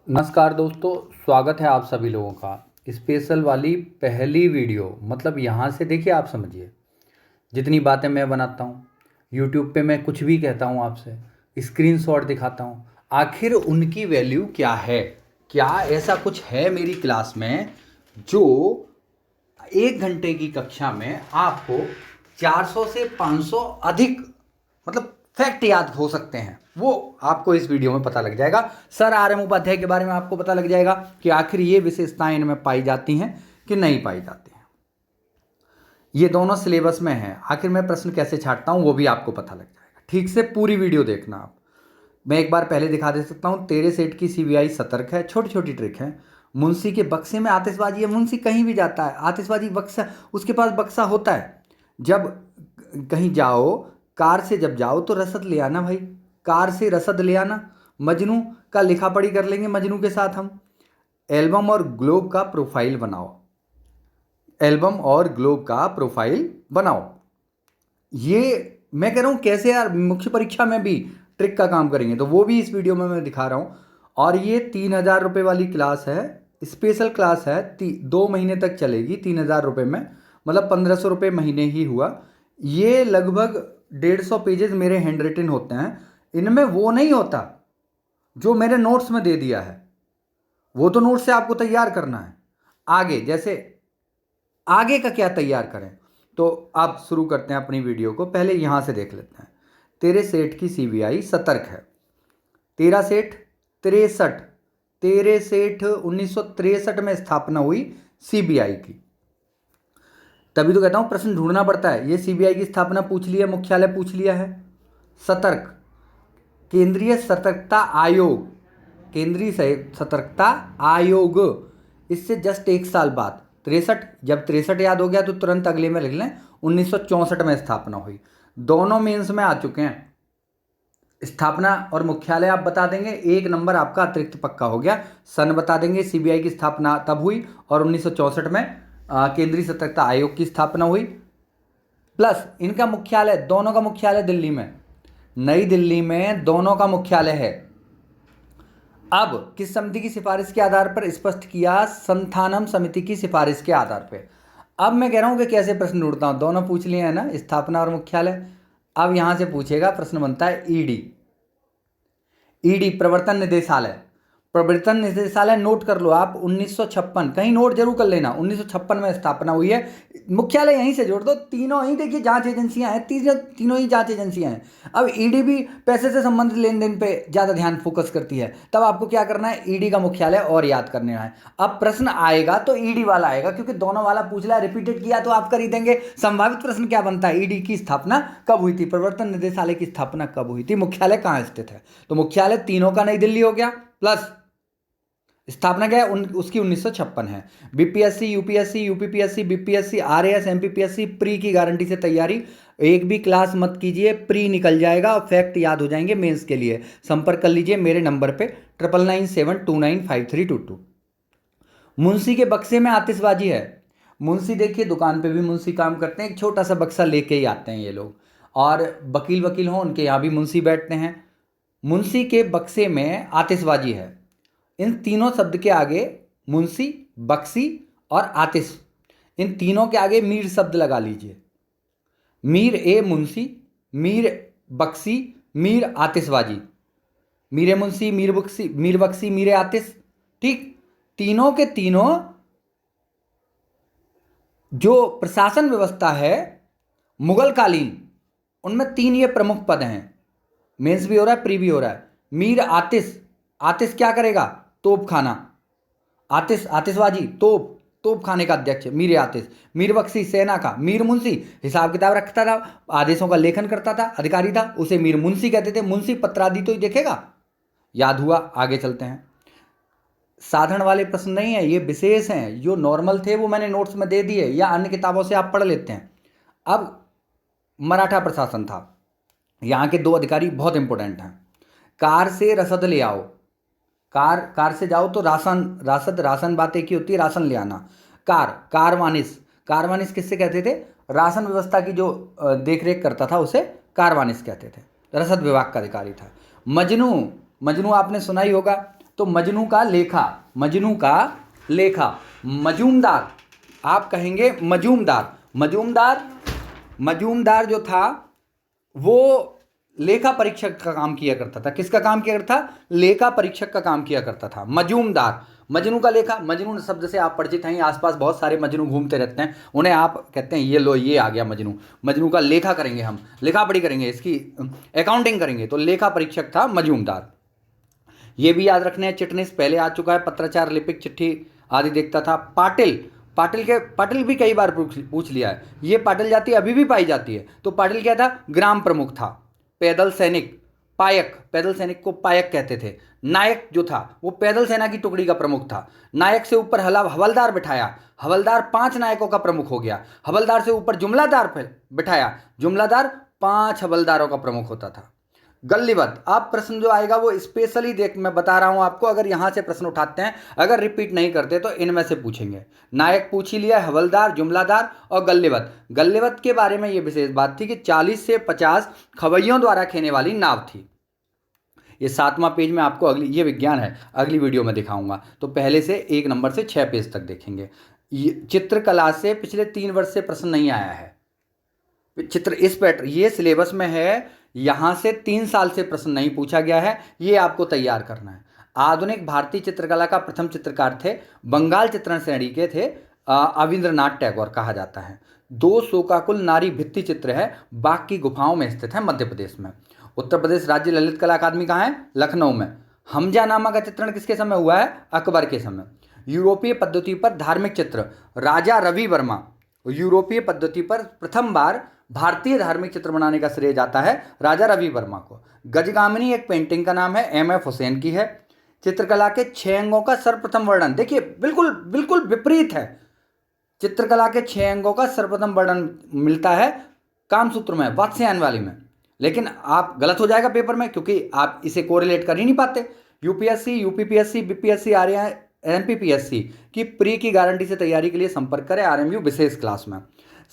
नमस्कार दोस्तों, स्वागत है आप सभी लोगों का स्पेशल वाली पहली वीडियो। मतलब यहाँ से देखिए, आप समझिए जितनी बातें मैं बनाता हूँ यूट्यूब पे, मैं कुछ भी कहता हूँ आपसे स्क्रीनशॉट दिखाता हूँ, आखिर उनकी वैल्यू क्या है। क्या ऐसा कुछ है मेरी क्लास में जो 1 घंटे की कक्षा में आपको 400 से 500 अधिक मतलब फैक्ट याद हो सकते हैं, वो आपको इस वीडियो में पता लग जाएगा। सर आर एम उपाध्याय के बारे में आपको पता लग जाएगा कि आखिर ये विशेषताएं इनमें पाई जाती हैं कि नहीं पाई जाती हैं। ये दोनों सिलेबस में हैं, आखिर मैं प्रश्न कैसे छांटता हूं वो भी आपको पता लग जाएगा। ठीक से पूरी वीडियो देखना आप। मैं एक बार पहले दिखा दे सकता हूँ। तेरे सेठ की सीबीआई सतर्क है, छोटी छोटी ट्रिक है। मुंशी के बक्से में आतिशबाजी है। मुंशी कहीं भी जाता है, आतिशबाजी बक्सा, उसके पास बक्सा होता है। जब कहीं जाओ, कार से जब जाओ तो रसद ले आना भाई, कार से रसद ले आना। मजनू का लिखा पढ़ी कर लेंगे मजनू के साथ हम। एल्बम और ग्लोब का प्रोफाइल बनाओ, एल्बम और ग्लोब का प्रोफाइल बनाओ। ये मैं कह रहा हूँ कैसे यार, मुख्य परीक्षा में भी ट्रिक का काम करेंगे, तो वो भी इस वीडियो में मैं दिखा रहा हूँ। और ये 3,000 रुपये वाली क्लास है, स्पेशल क्लास है। 2 महीने तक चलेगी 3,000 रुपये में, मतलब 1,500 रुपये महीने ही हुआ। ये लगभग 150 पेजेस मेरे हैंड रिटन होते हैं। इनमें वो नहीं होता जो मेरे नोट्स में दे दिया है, वो तो नोट्स से आपको तैयार करना है। आगे जैसे आगे का क्या तैयार करें, तो अब शुरू करते हैं अपनी वीडियो को। पहले यहां से देख लेते हैं। तेरे सेठ की सीबीआई सतर्क है। तेरा सेठ 63, तेरे सेठ 1963 में स्थापना हुई सीबीआई की। तभी तो कहता हूं प्रश्न ढूंढना पड़ता है। ये सीबीआई की स्थापना पूछ लिया, मुख्यालय पूछ लिया है। सतर्क, केंद्रीय सतर्कता आयोग, केंद्रीय सतर्कता आयोग। इससे जस्ट 1 साल बाद 63, जब 63 याद हो गया तो तुरंत अगले में लिख लें 1964 में स्थापना हुई। दोनों मेंस में आ चुके हैं। स्थापना और मुख्यालय आप बता देंगे, 1 नंबर आपका अतिरिक्त पक्का हो गया। सन बता देंगे, सीबीआई की स्थापना तब हुई और 1964 में केंद्रीय सतर्कता आयोग की स्थापना हुई। प्लस इनका मुख्यालय, दोनों का मुख्यालय दिल्ली में, नई दिल्ली में दोनों का मुख्यालय है। अब किस समिति की सिफारिश के आधार पर स्पष्ट किया? संथानम समिति की सिफारिश के आधार पर। अब मैं कह रहा हूं कि कैसे प्रश्न ढूंढता हूं। दोनों पूछ लिए हैं ना, स्थापना और मुख्यालय। अब यहां से पूछेगा, प्रश्न बनता है ईडी। ईडी प्रवर्तन निदेशालय, प्रवर्तन निदेशालय नोट कर लो आप 1956, कहीं नोट जरूर कर लेना। 1956 में स्थापना हुई है। मुख्यालय यहीं से जोड़ दो, तीनों ही देखिए जांच एजेंसियां हैं, तीनों ही जांच एजेंसियां हैं। अब ईडी भी पैसे से संबंधित लेन देन पे ज्यादा ध्यान फोकस करती है, तब आपको क्या करना है, ईडी का मुख्यालय और याद करना है। अब प्रश्न आएगा तो ईडी वाला आएगा, क्योंकि दोनों वाला पूछ लिया, रिपीटेड किया तो आप कर ही देंगे। संभावित प्रश्न क्या बनता है, ईडी की स्थापना कब हुई थी, प्रवर्तन निदेशालय की स्थापना कब हुई थी, मुख्यालय कहाँ स्थित है। तो मुख्यालय तीनों का नई दिल्ली हो गया, प्लस स्थापना क्या है उसकी 1956 है। BPSC, UPSC, UPPSC, BPSC, RAS, MPPSC, pre की गारंटी से तैयारी। एक भी क्लास मत कीजिए, प्री निकल जाएगा और फैक्ट याद हो जाएंगे मेंस के लिए। संपर्क कर लीजिए मेरे नंबर पे 9997295322। मुंशी के बक्से में आतिशबाजी है। मुंशी देखिए, दुकान पे भी मुंशी काम करते हैं, एक छोटा सा बक्सा लेके ही आते हैं ये लोग। और वकील वकील हो उनके यहाँ भी मुंशी बैठते हैं। मुंशी के बक्से में आतिशबाजी है। इन तीनों शब्द के आगे मुंशी, बक्सी और आतिश, इन तीनों के आगे मीर शब्द लगा लीजिए। मीर ए मुंशी, मीर बक्सी, मीर आतिशबाजी। मीर मुंशी, मीर बक्सी, मीर बक्सी, मीर आतिश। ठीक, तीनों के तीनों जो प्रशासन व्यवस्था है मुगल कालीन, उनमें 3 ये प्रमुख पद हैं। मेंस भी हो रहा है, प्री भी हो रहा है। मीर आतिश, आतिश क्या करेगा, तोप खाना। आतिश, आतिशबाजी, तोप, तोप खाने का अध्यक्ष मीर आतिश। मीर बख्शी सेना का। मीर मुंशी हिसाब किताब रखता था, आदेशों का लेखन करता था, अधिकारी था, उसे मीर मुंशी कहते थे। मुंशी पत्रादि तो ही देखेगा। याद हुआ, आगे चलते हैं। साधारण वाले प्रश्न नहीं है, ये विशेष हैं। जो नॉर्मल थे वो मैंने नोट्स में दे दिए, या अन्य किताबों से आप पढ़ लेते हैं। अब मराठा प्रशासन था, यहाँ के 2 अधिकारी बहुत इंपॉर्टेंट हैं। कार से रसद ले आओ, कार से जाओ तो राशन बात एक ही होती है, राशन ले आना। कारवानिश, कारवानिश किससे कहते थे, राशन व्यवस्था की जो देख रेख करता था उसे कारवानिश कहते थे, रसद विभाग का अधिकारी था। मजनू, मजनू आपने सुना ही होगा, तो मजनू का लेखा, मजनू का लेखा। मजूमदार, आप कहेंगे मजूमदार। मजूमदार, मजूमदार जो था वो लेखा परीक्षक का काम किया करता था। किसका काम किया करता था? लेखा परीक्षक का काम किया करता था। मजूमदार, मजनू का लेखा। मजनू शब्द से आप परिचित हैं, आसपास बहुत सारे मजनू घूमते रहते हैं, उन्हें आप कहते हैं ये लो ये आ गया मजनू। मजनू का लेखा करेंगे, हम लेखा पढ़ी करेंगे, इसकी अकाउंटिंग करेंगे, तो लेखा परीक्षक था मजूमदार। ये भी याद रखने हैं। चिटनिस पहले आ चुका है, पत्राचार, लिपिक, चिट्ठी आदि देखता था। पाटिल, पाटिल भी कई बार पूछ लिया है। ये पाटिल जाति अभी भी पाई जाती है। तो पाटिल क्या था? ग्राम प्रमुख था। पैदल सैनिक, पायक, पैदल सैनिक को पायक कहते थे। नायक जो था वो पैदल सेना की टुकड़ी का प्रमुख था। नायक से ऊपर हवलदार बिठाया, हवलदार 5 नायकों का प्रमुख हो गया। हवलदार से ऊपर जुमलादार बिठाया, जुमलादार 5 हवलदारों का प्रमुख होता था। गल्लीबद्ध, आप प्रश्न जो आएगा वो स्पेशली देख, मैं बता रहा हूं आपको, अगर यहां से प्रश्न उठाते हैं, अगर रिपीट नहीं करते तो इनमें से पूछेंगे। नायक पूछ ही लिया, हवलदार, जुमलादार और गल्लीबद्ध। गल्लीबद्ध के बारे में ये विशेष बात थी कि 40 से 50 खवैयों द्वारा खेने वाली नाव थी। ये 7वां पेज में आपको अगली, ये विज्ञान है, अगली वीडियो में दिखाऊंगा। तो पहले से 1 नंबर से 6 पेज तक देखेंगे। चित्रकला से पिछले 3 वर्ष से प्रश्न नहीं आया है। चित्र इस पैटर्न, ये सिलेबस में है, यहां से 3 साल से प्रश्न नहीं पूछा गया है, ये आपको तैयार करना है। आधुनिक भारतीय चित्रकला का प्रथम चित्रकार थे, बंगाल चित्रण श्रेणी के थे, अविंद्रनाथ टैगोर कहा जाता है। 2 शोकाकुल नारी भित्ति चित्र है, बाघ की गुफाओं में स्थित है, मध्य प्रदेश में। उत्तर प्रदेश राज्य ललित कला अकादमी कहाँ है? लखनऊ में। हमजानामा का चित्रण किसके समय हुआ है? अकबर के समय। यूरोपीय पद्धति पर धार्मिक चित्र, राजा रवि वर्मा। यूरोपीय पद्धति पर प्रथम बार भारतीय धार्मिक चित्र बनाने का श्रेय जाता है राजा रवि वर्मा को। गजगामिनी एक पेंटिंग का नाम है, M.F. हुसैन की है। चित्रकला के 6 अंगों का सर्वप्रथम वर्णन, देखिए बिल्कुल बिल्कुल विपरीत है। चित्रकला के 6 अंगों का सर्वप्रथम वर्णन मिलता है कामसूत्र में, वात्स्यायन वाली में। लेकिन आप गलत हो जाएगा पेपर में, क्योंकि आप इसे कोरिलेट कर ही नहीं पाते। यूपीएससी, यूपीपीएससी, बीपीएससी, एमपीपीएससी की प्री की गारंटी से तैयारी के लिए संपर्क करें आरएमयू विशेष क्लास में।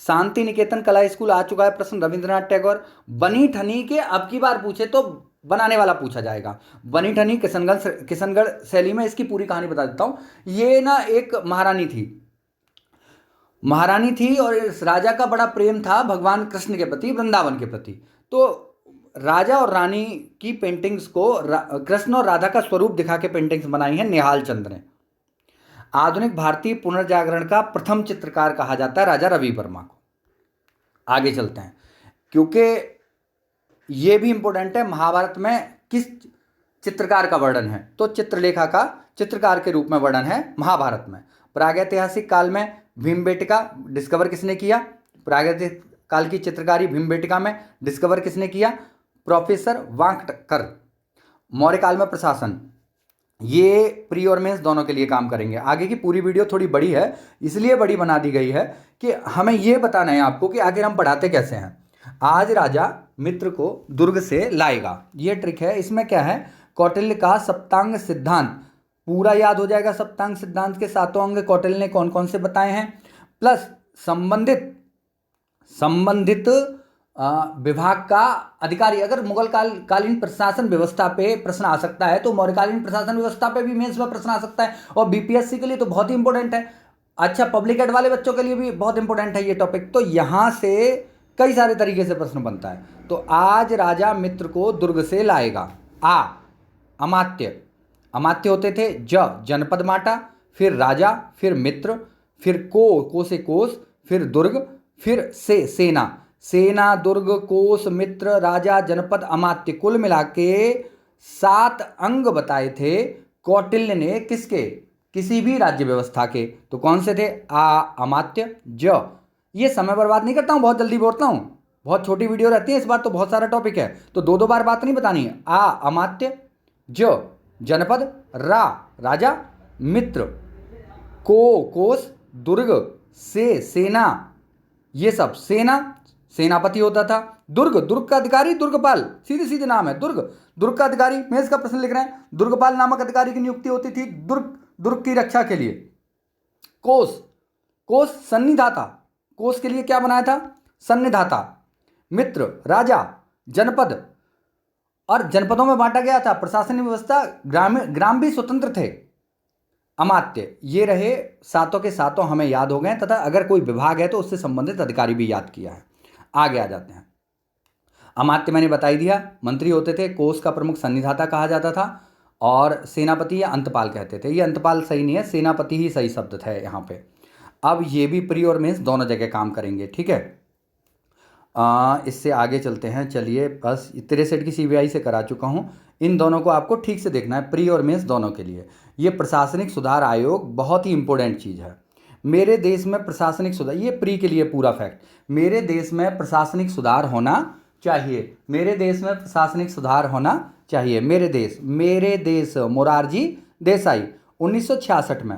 शांति निकेतन कला स्कूल आ चुका है प्रश्न, रविंद्रनाथ टैगोर। बनी ठनी के अब की बार पूछे तो बनाने वाला पूछा जाएगा। बनी ठनी किशनगढ़ शैली में, इसकी पूरी कहानी बता देता हूं। ये ना एक महारानी थी और इस राजा का बड़ा प्रेम था भगवान कृष्ण के प्रति, वृंदावन के प्रति। तो राजा और रानी की पेंटिंग्स को कृष्ण और राधा का स्वरूप दिखा के पेंटिंग्स बनाई है निहाल चंद ने। आधुनिक भारतीय पुनर्जागरण का प्रथम चित्रकार कहा जाता है राजा रवि वर्मा को। आगे चलते हैं, क्योंकि यह भी इंपॉर्टेंट है, महाभारत में किस चित्रकार का वर्णन है? तो चित्रलेखा का चित्रकार के रूप में वर्णन है महाभारत में। प्रागैतिहासिक काल में भीमबेटका डिस्कवर किसने किया? प्रागैतिहासिक काल की चित्रकारी भीमबेटका में डिस्कवर किसने किया? प्रोफेसर वांकटकर। मौर्य काल में प्रशासन, ये प्री और मेंस दोनों के लिए काम करेंगे। आगे की पूरी वीडियो थोड़ी बड़ी है, इसलिए बड़ी बना दी गई है कि हमें ये बताना है आपको कि आखिर हम पढ़ाते कैसे हैं। आज राजा मित्र को दुर्ग से लाएगा, ये ट्रिक है। इसमें क्या है? कौटिल्य का सप्तांग सिद्धांत पूरा याद हो जाएगा। सप्तांग सिद्धांत के 7 अंग कौटिल्य ने कौन कौन से बताए हैं, प्लस संबंधित विभाग का अधिकारी। अगर मुगल कालीन प्रशासन व्यवस्था पे प्रश्न आ सकता है तो मौर्यकालीन प्रशासन व्यवस्था पे भी मेंस में प्रश्न आ सकता है, और बीपीएससी के लिए तो बहुत ही इंपॉर्टेंट है। अच्छा, पब्लिक एड वाले बच्चों के लिए भी बहुत इंपॉर्टेंट है ये टॉपिक। तो यहां से कई सारे तरीके से प्रश्न बनता है। तो आज राजा मित्र को दुर्ग से लाएगा। अमात्य, अमात्य होते थे जनपद माटा, फिर राजा, फिर मित्र, फिर को से कोस, फिर दुर्ग, फिर से सेना, दुर्ग, कोस, मित्र, राजा, जनपद, अमात्य, कुल मिला के 7 अंग बताए थे कौटिल्य ने। किसके? किसी भी राज्य व्यवस्था के। तो कौन से थे? अमात्य, ये समय बर्बाद नहीं करता हूं, बहुत जल्दी बोलता हूं, बहुत छोटी वीडियो रहती है, इस बार तो बहुत सारा टॉपिक है, तो 2 बार बात नहीं बतानी है। अमात्य, जनपद, राजा, मित्र, कोस, दुर्ग, सेना, ये सब। सेनापति होता था। दुर्ग का अधिकारी दुर्गपाल, सीधे नाम है दुर्ग का अधिकारी। मेंस का प्रश्न लिख रहे हैं, दुर्गपाल नामक अधिकारी की नियुक्ति होती थी दुर्ग की रक्षा के लिए। कोस सन्निधाता, कोस के लिए क्या बनाया था? सन्निधाता। मित्र, राजा, जनपद, और जनपदों में बांटा गया था। प्रशासनिक व्यवस्था ग्राम भी स्वतंत्र थे। अमात्य ये रहे, सातों के सातों हमें याद हो गए, तथा अगर कोई विभाग है तो उससे संबंधित अधिकारी भी याद किया है। आगे आ जाते हैं। अमात्य मैंने बता ही दिया, मंत्री होते थे, कोष का प्रमुख सन्निधाता कहा जाता था, और सेनापति या अंतपाल कहते थे। ये अंतपाल सही नहीं है, सेनापति ही सही शब्द है यहाँ पे। अब ये भी प्री और मेंस दोनों जगह काम करेंगे, ठीक है। इससे आगे चलते हैं। चलिए, बस 63 की सीबीआई से करा चुका हूँ। इन दोनों को आपको ठीक से देखना है, प्री और मेंस दोनों के लिए। ये प्रशासनिक सुधार आयोग बहुत ही इंपॉर्टेंट चीज़ है। मेरे देश में प्रशासनिक सुधार, ये प्री के लिए पूरा फैक्ट, मेरे देश में प्रशासनिक सुधार होना चाहिए। मेरे देश में प्रशासनिक सुधार होना चाहिए। मेरे देश मोरारजी देसाई 1966 में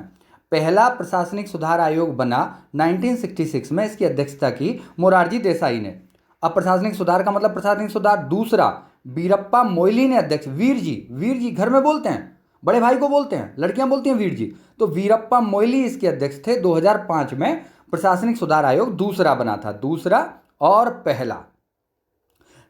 पहला प्रशासनिक सुधार आयोग बना। 1966 में इसकी अध्यक्षता की मोरारजी देसाई ने। अब प्रशासनिक सुधार का मतलब प्रशासनिक सुधार दूसरा वीरप्पा मोइली ने अध्यक्ष। वीर जी घर में बोलते हैं, बड़े भाई को बोलते हैं, लड़कियां बोलती हैं वीर जी। तो वीरप्पा मोइली इसके अध्यक्ष थे। 2005 में प्रशासनिक सुधार आयोग दूसरा बना था, दूसरा और पहला।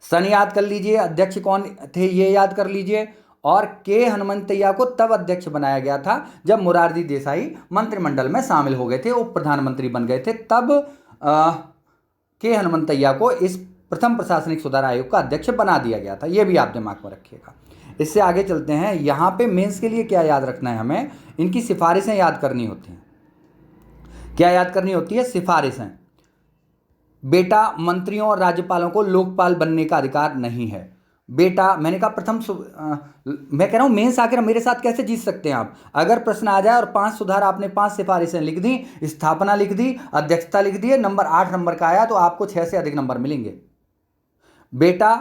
सन याद कर लीजिए, अध्यक्ष कौन थे ये याद कर लीजिए। और के हनुमंतैया को तब अध्यक्ष बनाया गया था जब मोरारजी देसाई मंत्रिमंडल में शामिल हो गए थे, उप प्रधानमंत्री बन गए थे, तब के हनुमंतैया को इस प्रथम प्रशासनिक सुधार आयोग का अध्यक्ष बना दिया गया था। यह भी आप दिमाग में रखिएगा। इससे आगे चलते हैं। यहाँ पे मेंस के लिए क्या याद रखना है हमें, इनकी सिफारिशें याद करनी होती हैं। क्या याद करनी होती है? सिफारिशें। बेटा, मंत्रियों और राज्यपालों को लोकपाल बनने का अधिकार नहीं है। बेटा, मैंने कहा मैं कह रहा हूं मेंस आकर मेरे साथ कैसे जीत सकते हैं आप। अगर प्रश्न आ जाए और 5 सुधार, आपने 5 सिफारिशें लिख दी, स्थापना लिख दी, अध्यक्षता लिख दी, नंबर 8 नंबर का आया, तो आपको 6 से अधिक नंबर मिलेंगे। बेटा,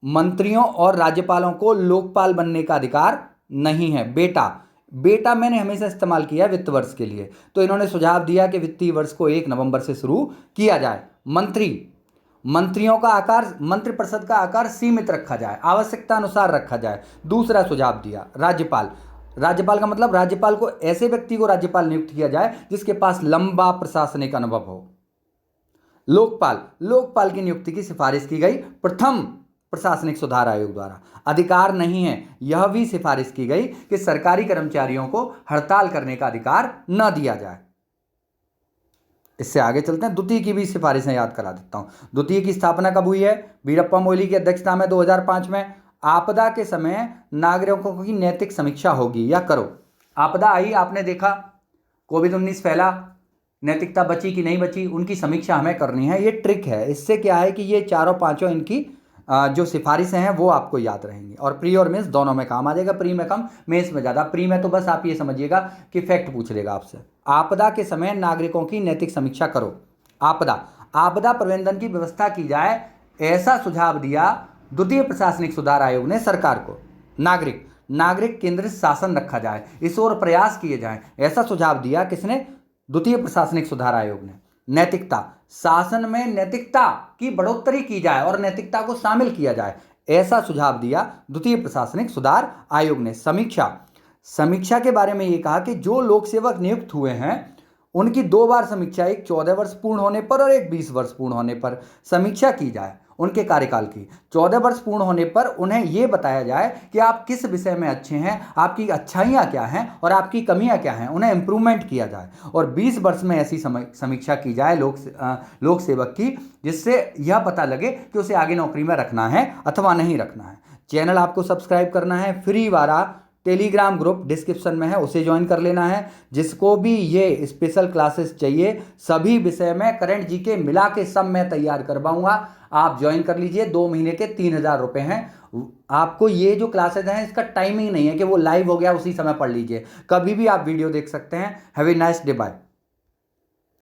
मंत्रियों और राज्यपालों को लोकपाल बनने का अधिकार नहीं है। बेटा मैंने हमेशा इस्तेमाल किया वित्त वर्ष के लिए, तो इन्होंने सुझाव दिया कि वित्तीय वर्ष को 1 नवंबर से शुरू किया जाए। मंत्रियों का आकार, मंत्रिपरिषद का आकार सीमित रखा जाए, आवश्यकता अनुसार रखा जाए। दूसरा सुझाव दिया राज्यपाल का मतलब राज्यपाल को, ऐसे व्यक्ति को राज्यपाल नियुक्त किया जाए जिसके पास लंबा प्रशासनिक अनुभव हो। लोकपाल की नियुक्ति की सिफारिश की गई प्रथम प्रशासनिक सुधार आयोग द्वारा। अधिकार नहीं है, यह भी सिफारिश की गई कि सरकारी कर्मचारियों को हड़ताल करने का अधिकार न दिया जाए। इससे आगे चलते हैं। द्वितीय की भी सिफारिशें याद करा देता हूं। द्वितीय की स्थापना कब हुई है? वीरप्पा मोइली की अध्यक्षता में 2005 में। आपदा के समय नागरिकों की नैतिक समीक्षा होगी या करो। आपदा आई, आपने देखा, कोविड-19 फैला, नैतिकता बची कि नहीं बची, उनकी समीक्षा हमें करनी है। ये ट्रिक है। इससे क्या है कि ये चारों पांचों इनकी जो सिफारिशें हैं वो आपको याद रहेंगी, और प्री और मेंस दोनों में काम आ जाएगा। प्री में कम, मेंस में ज़्यादा। प्री में तो बस आप ये समझिएगा कि फैक्ट पूछ लेगा आपसे। आपदा के समय नागरिकों की नैतिक समीक्षा करो। आपदा प्रबंधन की व्यवस्था की जाए, ऐसा सुझाव दिया द्वितीय प्रशासनिक सुधार आयोग ने सरकार को। नागरिक केंद्रित शासन रखा जाए, इस ओर प्रयास किए जाएं, ऐसा सुझाव दिया किसने? द्वितीय प्रशासनिक सुधार आयोग ने। नैतिकता, शासन में नैतिकता की बढ़ोतरी की जाए और नैतिकता को शामिल किया जाए, ऐसा सुझाव दिया द्वितीय प्रशासनिक सुधार आयोग ने। समीक्षा के बारे में यह कहा कि जो लोक सेवक नियुक्त हुए हैं उनकी 2 बार समीक्षा, एक 14 वर्ष पूर्ण होने पर और एक 20 वर्ष पूर्ण होने पर समीक्षा की जाए उनके कार्यकाल की। 14 वर्ष पूर्ण होने पर उन्हें यह बताया जाए कि आप किस विषय में अच्छे हैं, आपकी अच्छाइयाँ क्या हैं और आपकी कमियाँ क्या हैं, उन्हें इम्प्रूवमेंट किया जाए। और 20 वर्ष में ऐसी समीक्षा की जाए लोक सेवक की, जिससे यह पता लगे कि उसे आगे नौकरी में रखना है अथवा नहीं रखना है। चैनल आपको सब्सक्राइब करना है। फ्री वाला टेलीग्राम ग्रुप डिस्क्रिप्शन में है, उसे ज्वाइन कर लेना है। जिसको भी ये स्पेशल क्लासेस चाहिए, सभी विषय में करंट जीके मिला के सब मैं तैयार करवाऊंगा, आप ज्वाइन कर लीजिए। 2 महीने के 3000 रुपये हैं। आपको ये जो क्लासेज हैं इसका टाइमिंग नहीं है कि वो लाइव हो गया उसी समय पढ़ लीजिए, कभी भी आप वीडियो देख सकते हैं। Have a nice day, bye.